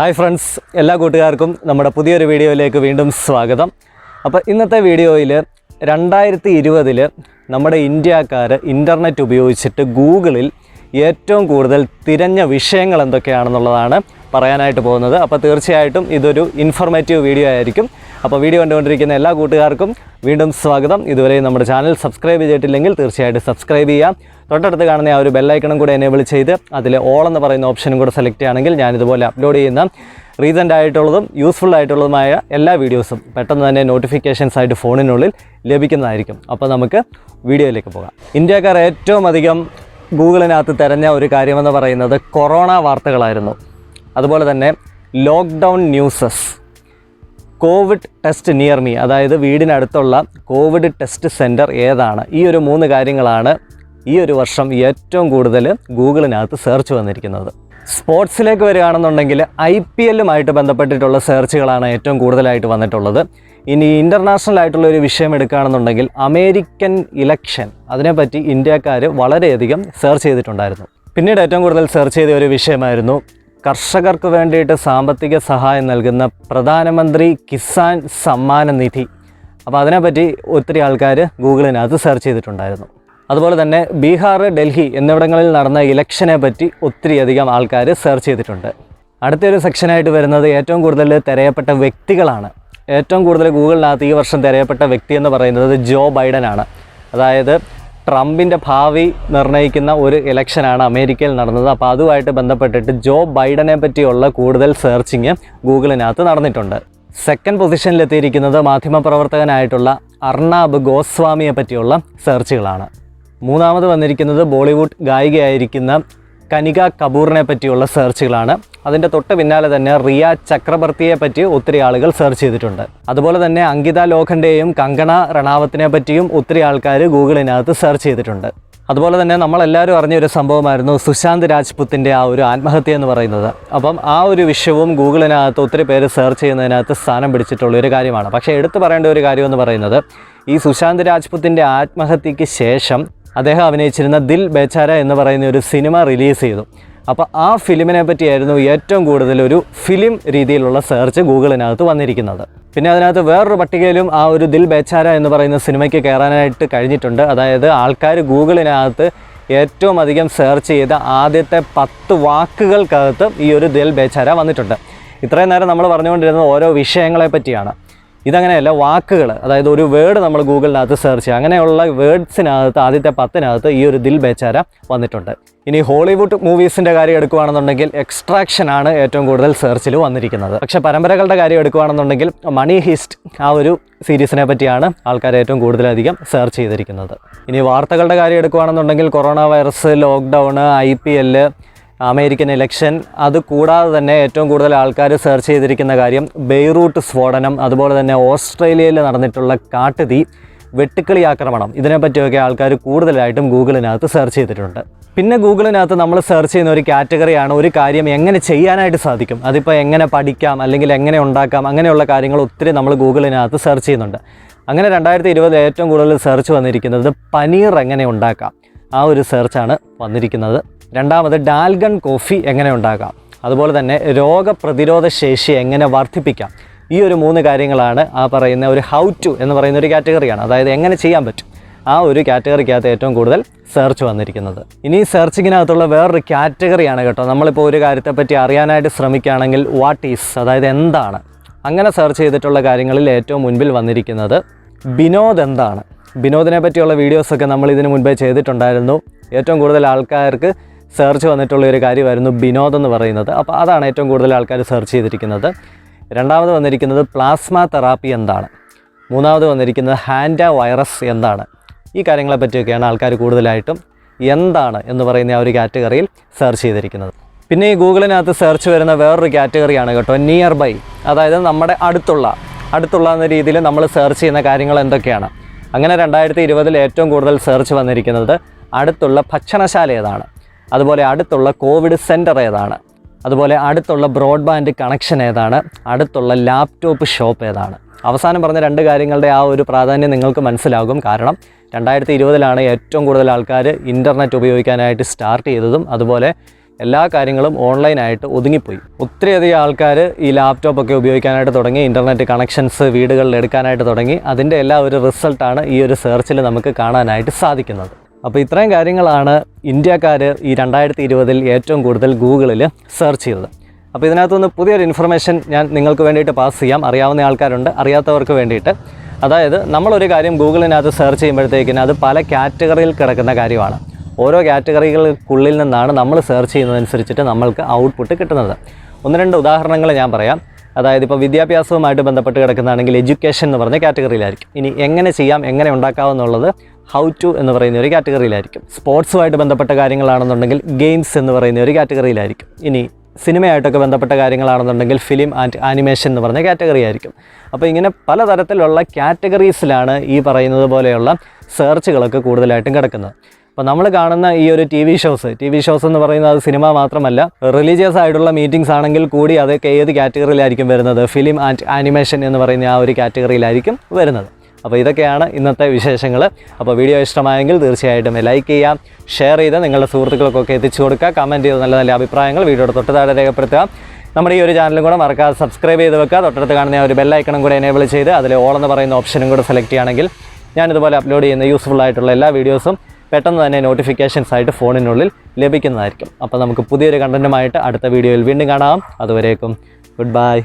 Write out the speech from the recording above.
Hi friends, എല്ലാ കൂട്ടുകാർക്കും നമ്മുടെ പുതിയൊരു വീഡിയോയിലേക്ക് വീണ്ടും സ്വാഗതം. അപ്പോൾ ഇന്നത്തെ വീഡിയോയിൽ 2020 നമ്മുടെ ഇന്ത്യക്കാർ ഇൻ്റർനെറ്റ് ഉപയോഗിച്ചിട്ട് ഗൂഗിളിൽ ഏറ്റവും കൂടുതൽ തിരഞ്ഞ വിഷയങ്ങൾ എന്തൊക്കെയാണെന്നുള്ളതാണ് പറയാനായിട്ട് പോകുന്നത്. അപ്പോൾ തീർച്ചയായിട്ടും ഇതൊരു ഇൻഫോർമേറ്റീവ് വീഡിയോ ആയിരിക്കും. അപ്പോൾ വീഡിയോ കണ്ടുകൊണ്ടിരിക്കുന്ന എല്ലാ കൂട്ടുകാർക്കും വീണ്ടും സ്വാഗതം. ഇതുവരെ നമ്മുടെ ചാനൽ സബ്സ്ക്രൈബ് ചെയ്തിട്ടില്ലെങ്കിൽ തീർച്ചയായിട്ടും സബ്സ്ക്രൈബ് ചെയ്യാം. തൊട്ടടുത്ത് കാണുന്ന ആ ഒരു ബെല്ലൈക്കണും കൂടെ എനേബിൾ ചെയ്ത് അതിൽ ഓൾ എന്ന് പറയുന്ന ഓപ്ഷനും കൂടെ സെലക്ട് ചെയ്യുകയാണെങ്കിൽ ഞാനിതുപോലെ അപ്ലോഡ് ചെയ്യുന്ന റീസെൻ്റ് ആയിട്ടുള്ളതും യൂസ്ഫുൾ ആയിട്ടുള്ളതുമായ എല്ലാ വീഡിയോസും പെട്ടെന്ന് തന്നെ നോട്ടിഫിക്കേഷൻസ് ആയിട്ട് ഫോണിനുള്ളിൽ ലഭിക്കുന്നതായിരിക്കും. അപ്പോൾ നമുക്ക് വീഡിയോയിലേക്ക് പോകാം. ഇന്ത്യക്കാർ ഏറ്റവും അധികം ഗൂഗിളിനകത്ത് തിരഞ്ഞ ഒരു കാര്യമെന്ന് പറയുന്നത് കൊറോണ വാർത്തകളായിരുന്നു. അതുപോലെ തന്നെ lockdown newses, Covid test near me, അതായത് വീടിനടുത്തുള്ള കോവിഡ് ടെസ്റ്റ് സെൻറ്റർ ഏതാണ്, ഈ ഒരു 3 കാര്യങ്ങളാണ് ഈ ഒരു വർഷം ഏറ്റവും കൂടുതൽ ഗൂഗിളിനകത്ത് സെർച്ച് വന്നിരിക്കുന്നത്. സ്പോർട്സിലേക്ക് വരികയാണെന്നുണ്ടെങ്കിൽ IPLുമായിട്ട് ബന്ധപ്പെട്ടിട്ടുള്ള സെർച്ചുകളാണ് ഏറ്റവും കൂടുതലായിട്ട് വന്നിട്ടുള്ളത്. ഇനി ഇൻ്റർനാഷണൽ ആയിട്ടുള്ള ഒരു വിഷയം എടുക്കുകയാണെന്നുണ്ടെങ്കിൽ അമേരിക്കൻ ഇലക്ഷൻ, അതിനെപ്പറ്റി ഇന്ത്യക്കാർ വളരെയധികം സെർച്ച് ചെയ്തിട്ടുണ്ടായിരുന്നു. പിന്നീട് ഏറ്റവും കൂടുതൽ സെർച്ച് ചെയ്ത ഒരു വിഷയമായിരുന്നു കർഷകർക്ക് വേണ്ടിയിട്ട് സാമ്പത്തിക സഹായം നൽകുന്ന പ്രധാനമന്ത്രി കിസാൻ സമ്മാന നിധി. അപ്പോൾ അതിനെപ്പറ്റി ഒത്തിരി ആൾക്കാർ ഗൂഗിളിനകത്ത് സെർച്ച് ചെയ്തിട്ടുണ്ടായിരുന്നു. അതുപോലെ തന്നെ ബീഹാർ, ഡൽഹി എന്നിവിടങ്ങളിൽ നടന്ന ഇലക്ഷനെ പറ്റി ഒത്തിരിയധികം ആൾക്കാർ സെർച്ച് ചെയ്തിട്ടുണ്ട്. അടുത്തൊരു സെക്ഷനായിട്ട് വരുന്നത് ഏറ്റവും കൂടുതൽ തിരയപ്പെട്ട വ്യക്തികളാണ്. ഏറ്റവും കൂടുതൽ ഗൂഗിളിനകത്ത് ഈ വർഷം തിരയപ്പെട്ട വ്യക്തി എന്ന് പറയുന്നത് ജോ ബൈഡനാണ്. അതായത് ട്രംപിൻ്റെ ഭാവി നിർണ്ണയിക്കുന്ന ഒരു ഇലക്ഷനാണ് അമേരിക്കയിൽ നടന്നത്. അപ്പോൾ അതുമായിട്ട് ബന്ധപ്പെട്ടിട്ട് ജോ ബൈഡനെ പറ്റിയുള്ള കൂടുതൽ സെർച്ചിങ് ഗൂഗിളിനകത്ത് നടന്നിട്ടുണ്ട്. സെക്കൻഡ് പൊസിഷനിലെത്തിയിരിക്കുന്നത് മാധ്യമപ്രവർത്തകനായിട്ടുള്ള അർണാബ് ഗോസ്വാമിയെ പറ്റിയുള്ള സെർച്ചുകളാണ്. മൂന്നാമത് വന്നിരിക്കുന്നത് ബോളിവുഡ് ഗായികയായിരിക്കുന്ന കനിക കപൂറിനെ പറ്റിയുള്ള സെർച്ചുകളാണ്. അതിൻ്റെ തൊട്ട് പിന്നാലെ തന്നെ റിയ ചക്രബർത്തിയെ പറ്റി ഒത്തിരി ആളുകൾ സെർച്ച് ചെയ്തിട്ടുണ്ട്. അതുപോലെ തന്നെ അങ്കിത ലോഖണ്ഡെയും കങ്കണ റണാവത്തിനെ പറ്റിയും ഒത്തിരി ആൾക്കാർ ഗൂഗിളിനകത്ത് സെർച്ച് ചെയ്തിട്ടുണ്ട്. അതുപോലെ തന്നെ നമ്മളെല്ലാവരും അറിഞ്ഞൊരു സംഭവമായിരുന്നു സുശാന്ത് രാജ്പുത്തിൻ്റെ ആ ഒരു ആത്മഹത്യ എന്ന് പറയുന്നത്. അപ്പം ആ ഒരു വിഷയവും ഗൂഗിളിനകത്ത് ഒത്തിരി പേര് സെർച്ച് ചെയ്യുന്നതിനകത്ത് സ്ഥാനം പിടിച്ചിട്ടുള്ളൊരു കാര്യമാണ്. പക്ഷേ എടുത്തു പറയേണ്ട ഒരു കാര്യമെന്ന് പറയുന്നത് ഈ സുശാന്ത് രാജ്പുത്തിൻ്റെ ആത്മഹത്യയ്ക്ക് ശേഷം അദ്ദേഹം അഭിനയിച്ചിരുന്ന ദിൽ ബെച്ചാര എന്ന് പറയുന്ന ഒരു സിനിമ റിലീസ് ചെയ്തു. അപ്പോൾ ആ ഫിലിമിനെ പറ്റിയായിരുന്നു ഏറ്റവും കൂടുതൽ ഒരു ഫിലിം രീതിയിലുള്ള സെർച്ച് ഗൂഗിളിനകത്ത് വന്നിരിക്കുന്നത്. പിന്നെ അതിനകത്ത് വേറൊരു പട്ടികയിലും ആ ഒരു ദിൽ ബെച്ചാര എന്ന് പറയുന്ന സിനിമയ്ക്ക് കയറാനായിട്ട് കഴിഞ്ഞിട്ടുണ്ട്. അതായത് ആൾക്കാർ ഗൂഗിളിനകത്ത് ഏറ്റവും അധികം സെർച്ച് ചെയ്ത ആദ്യത്തെ 10 വാക്കുകൾക്കകത്ത് ഈ ഒരു ദിൽ ബെച്ചാര വന്നിട്ടുണ്ട്. ഇത്രയും നേരം നമ്മൾ പറഞ്ഞുകൊണ്ടിരുന്നത് ഓരോ വിഷയങ്ങളെ പറ്റിയാണ്. ഇതങ്ങനെയല്ല, വാക്കുകൾ, അതായത് ഒരു വേർഡ് നമ്മൾ ഗൂഗിളിനകത്ത് സെർച്ച് ചെയ്യുക, അങ്ങനെയുള്ള വേർഡ്സിനകത്ത് ആദ്യത്തെ 10-നകത്ത് ഈ ഒരു ദിൽ ബെച്ചാര വന്നിട്ടുണ്ട്. ഇനി ഹോളിവുഡ് മൂവീസിൻ്റെ കാര്യം എടുക്കുകയാണെന്നുണ്ടെങ്കിൽ എക്സ്ട്രാക്ഷനാണ് ഏറ്റവും കൂടുതൽ സെർച്ചിൽ വന്നിരിക്കുന്നത്. പക്ഷേ പരമ്പരകളുടെ കാര്യം എടുക്കുകയാണെന്നുണ്ടെങ്കിൽ മണി ഹീസ്റ്റ്, ആ ഒരു സീരീസിനെ പറ്റിയാണ് ആൾക്കാർ ഏറ്റവും കൂടുതലധികം സെർച്ച് ചെയ്തിരിക്കുന്നത്. ഇനി വാർത്തകളുടെ കാര്യം എടുക്കുകയാണെന്നുണ്ടെങ്കിൽ corona virus, lockdown, IPL, American election, അത് കൂടാതെ തന്നെ ഏറ്റവും കൂടുതൽ ആൾക്കാർ സെർച്ച് ചെയ്തിരിക്കുന്ന കാര്യം ബെയ്റൂട്ട് സ്ഫോടനം, അതുപോലെ തന്നെ ഓസ്ട്രേലിയയിൽ നടന്നിട്ടുള്ള കാട്ടുതീ, വെട്ടുക്കിളി ആക്രമണം, ഇതിനെപ്പറ്റിയൊക്കെ ആൾക്കാർ കൂടുതലായിട്ടും ഗൂഗിളിനകത്ത് സെർച്ച് ചെയ്തിട്ടുണ്ട്. പിന്നെ ഗൂഗിളിനകത്ത് നമ്മൾ സെർച്ച് ചെയ്യുന്ന ഒരു കാറ്റഗറിയാണ് ഒരു കാര്യം എങ്ങനെ ചെയ്യാനായിട്ട് സാധിക്കും, അതിപ്പോൾ എങ്ങനെ പഠിക്കാം അല്ലെങ്കിൽ എങ്ങനെ ഉണ്ടാക്കാം, അങ്ങനെയുള്ള കാര്യങ്ങൾ ഒത്തിരി നമ്മൾ ഗൂഗിളിനകത്ത് സെർച്ച് ചെയ്യുന്നുണ്ട്. അങ്ങനെ 2020 ഏറ്റവും കൂടുതൽ സെർച്ച് വന്നിരിക്കുന്നത് പനീർ എങ്ങനെ ഉണ്ടാക്കാം, ആ ഒരു സെർച്ചാണ് വന്നിരിക്കുന്നത്. രണ്ടാമത് ഡാൽഗൺ കോഫി എങ്ങനെ ഉണ്ടാക്കാം, അതുപോലെ തന്നെ രോഗപ്രതിരോധ ശേഷി എങ്ങനെ വർദ്ധിപ്പിക്കാം, ഈ ഒരു 3 കാര്യങ്ങളാണ് ആ പറയുന്ന ഒരു ഹൗ ടു എന്ന് പറയുന്ന ഒരു കാറ്റഗറിയാണ്. അതായത് എങ്ങനെ ചെയ്യാൻ പറ്റും, ആ ഒരു കാറ്റഗറിക്കകത്ത് ഏറ്റവും കൂടുതൽ സെർച്ച് വന്നിരിക്കുന്നത്. ഇനി സെർച്ചിങ്ങിനകത്തുള്ള വേറൊരു കാറ്റഗറിയാണ് കേട്ടോ. നമ്മളിപ്പോൾ ഒരു കാര്യത്തെപ്പറ്റി അറിയാനായിട്ട് ശ്രമിക്കുകയാണെങ്കിൽ വാട്ട് ഈസ്, അതായത് എന്താണ്, അങ്ങനെ സെർച്ച് ചെയ്തിട്ടുള്ള കാര്യങ്ങളിൽ ഏറ്റവും മുൻപിൽ വന്നിരിക്കുന്നത് വിനോദ് എന്താണ്. വിനോദിനെ പറ്റിയുള്ള വീഡിയോസൊക്കെ നമ്മൾ ഇതിന് മുൻപേ ചെയ്തിട്ടുണ്ടായിരുന്നു. ഏറ്റവും കൂടുതൽ ആൾക്കാർക്ക് സെർച്ച് വന്നിട്ടുള്ള ഒരു കാര്യമായിരുന്നു വിനോദ് എന്ന് പറയുന്നത്. അപ്പോൾ അതാണ് ഏറ്റവും കൂടുതൽ ആൾക്കാർ സെർച്ച് ചെയ്തിരിക്കുന്നത്. രണ്ടാമത് വന്നിരിക്കുന്നത് പ്ലാസ്മ തെറാപ്പി എന്താണ്. മൂന്നാമത് വന്നിരിക്കുന്നത് ഹാൻഡ വൈറസ് എന്താണ്. ഈ കാര്യങ്ങളെ പറ്റിയൊക്കെയാണ് ആൾക്കാർ കൂടുതലായിട്ടും എന്താണ് എന്ന് പറയുന്ന ആ ഒരു കാറ്റഗറിയിൽ സെർച്ച് ചെയ്തിരിക്കുന്നത്. പിന്നെ ഈ ഗൂഗിളിനകത്ത് സെർച്ച് വരുന്ന വേറൊരു കാറ്റഗറിയാണ് കേട്ടോ നിയർ ബൈ, അതായത് നമ്മുടെ അടുത്തുള്ള എന്ന രീതിയിൽ നമ്മൾ സെർച്ച് ചെയ്യുന്ന കാര്യങ്ങൾ എന്തൊക്കെയാണ്. അങ്ങനെ 2020 ഏറ്റവും കൂടുതൽ സെർച്ച് വന്നിരിക്കുന്നത് അടുത്തുള്ള ഭക്ഷണശാല ഏതാണ്, അതുപോലെ അടുത്തുള്ള കോവിഡ് സെൻറ്റർ ഏതാണ്, അതുപോലെ അടുത്തുള്ള ബ്രോഡ്ബാൻഡ് കണക്ഷൻ ഏതാണ്, അടുത്തുള്ള ലാപ്ടോപ്പ് ഷോപ്പ് ഏതാണ്. അവസാനം പറഞ്ഞ 2 കാര്യങ്ങളുടെ ആ ഒരു പ്രാധാന്യം നിങ്ങൾക്ക് മനസ്സിലാകും. കാരണം 2020 ഏറ്റവും കൂടുതൽ ആൾക്കാർ ഇൻ്റർനെറ്റ് ഉപയോഗിക്കാനായിട്ട് സ്റ്റാർട്ട് ചെയ്തതും അതുപോലെ എല്ലാ കാര്യങ്ങളും ഓൺലൈനായിട്ട് ഒതുങ്ങിപ്പോയി. ഒത്തിരിയധികം ആൾക്കാർ ഈ ലാപ്ടോപ്പൊക്കെ ഉപയോഗിക്കാനായിട്ട് തുടങ്ങി, ഇൻ്റർനെറ്റ് കണക്ഷൻസ് വീടുകളിൽ എടുക്കാനായിട്ട് തുടങ്ങി. അതിൻ്റെ എല്ലാ ഒരു റിസൾട്ടാണ് ഈ ഒരു സെർച്ചിൽ നമുക്ക് കാണാനായിട്ട് സാധിക്കുന്നത്. അപ്പോൾ ഇത്രയും കാര്യങ്ങളാണ് ഇന്ത്യക്കാർ ഈ 2020 ഏറ്റവും കൂടുതൽ ഗൂഗിളിൽ സെർച്ച് ചെയ്തത്. അപ്പോൾ ഇതിനകത്തുനിന്ന് പുതിയൊരു ഇൻഫർമേഷൻ ഞാൻ നിങ്ങൾക്ക് വേണ്ടിയിട്ട് പാസ് ചെയ്യാം. അറിയാവുന്ന ആൾക്കാരുണ്ട്, അറിയാത്തവർക്ക് വേണ്ടിയിട്ട്. അതായത് നമ്മളൊരു കാര്യം ഗൂഗിളിനകത്ത് സെർച്ച് ചെയ്യുമ്പോഴത്തേക്കിന് അത് പല കാറ്റഗറിയിൽ കിടക്കുന്ന കാര്യമാണ്. ഓരോ കാറ്റഗറികൾക്കുള്ളിൽ നിന്നാണ് നമ്മൾ സെർച്ച് ചെയ്യുന്നതനുസരിച്ചിട്ട് നമ്മൾക്ക് ഔട്ട്പുട്ട് കിട്ടുന്നത്. 1-2 ഉദാഹരണങ്ങൾ ഞാൻ പറയാം. അതായത് ഇപ്പോൾ വിദ്യാഭ്യാസവുമായിട്ട് ബന്ധപ്പെട്ട് കിടക്കുന്നതാണെങ്കിൽ എഡ്യൂക്കേഷൻ എന്ന് പറഞ്ഞ കാറ്റഗറിയിലായിരിക്കും. ഇനി എങ്ങനെ ചെയ്യാം, എങ്ങനെ ഉണ്ടാക്കാമെന്നുള്ളത് ഹൗ ടു എന്ന് പറയുന്ന ഒരു കാറ്റഗറിയിലായിരിക്കും. സ്പോർട്സുമായിട്ട് ബന്ധപ്പെട്ട കാര്യങ്ങളാണെന്നുണ്ടെങ്കിൽ ഗെയിംസ് എന്ന് പറയുന്ന ഒരു കാറ്റഗറിയിലായിരിക്കും. ഇനി സിനിമയായിട്ടൊക്കെ ബന്ധപ്പെട്ട കാര്യങ്ങളാണെന്നുണ്ടെങ്കിൽ ഫിലിം ആൻഡ് ആനിമേഷൻ എന്ന് പറഞ്ഞ കാറ്റഗറി ആയിരിക്കും. അപ്പോൾ ഇങ്ങനെ പലതരത്തിലുള്ള കാറ്റഗറീസിലാണ് ഈ പറയുന്നത് പോലെയുള്ള സെർച്ചുകളൊക്കെ കൂടുതലായിട്ടും കിടക്കുന്നത്. അപ്പോൾ നമ്മൾ കാണുന്ന ഈ ഒരു ടി വി ഷോസ് എന്ന് പറയുന്നത് അത് സിനിമ മാത്രമല്ല, റിലീജിയസ് ആയിട്ടുള്ള മീറ്റിംഗ്സ് ആണെങ്കിൽ കൂടി അതൊക്കെ ഏത് കാറ്റഗറിയിലായിരിക്കും വരുന്നത്? ഫിലിം ആൻഡ് ആനിമേഷൻ എന്ന് പറയുന്ന ആ ഒരു കാറ്റഗറിയിലായിരിക്കും വരുന്നത്. അപ്പോൾ ഇതൊക്കെയാണ് ഇന്നത്തെ വിശേഷങ്ങൾ. അപ്പോൾ വീഡിയോ ഇഷ്ടമായെങ്കിൽ തീർച്ചയായിട്ടും ലൈക്ക് ചെയ്യാം, ഷെയർ ചെയ്ത് നിങ്ങളുടെ സുഹൃത്തുക്കൾക്കൊക്കെ എത്തിച്ചു കൊടുക്കുക, കമൻറ്റ് ചെയ്ത് നല്ല നല്ല അഭിപ്രായങ്ങൾ വീഡിയോയുടെ തൊട്ട് താഴെ രേഖപ്പെടുത്തുക. നമ്മുടെ ഈ ഒരു ചാനലും കൂടെ മറക്കാതെ സബ്സ്ക്രൈബ് ചെയ്ത് വെക്കുക. തൊട്ടടുത്ത് കാണുന്ന ഒരു ബെല്ലൈക്കണും കൂടെ എനേബിൾ ചെയ്ത് അതിൽ ഓൾ എന്ന് പറയുന്ന ഓപ്ഷനും കൂടെ സെലക്ട് ചെയ്യുകയാണെങ്കിൽ ഞാനിതുപോലെ അപ്ലോഡ് ചെയ്യുന്ന യൂസ്ഫുൾ ആയിട്ടുള്ള എല്ലാ വീഡിയോസും പെട്ടെന്ന് തന്നെ നോട്ടിഫിക്കേഷൻസ് ആയിട്ട് ഫോണിനുള്ളിൽ ലഭിക്കുന്നതായിരിക്കും. അപ്പോൾ നമുക്ക് പുതിയൊരു കണ്ടൻറ്റുമായിട്ട് അടുത്ത വീഡിയോയിൽ വീണ്ടും കാണാം. അതുവരേക്കും ഗുഡ് ബൈ.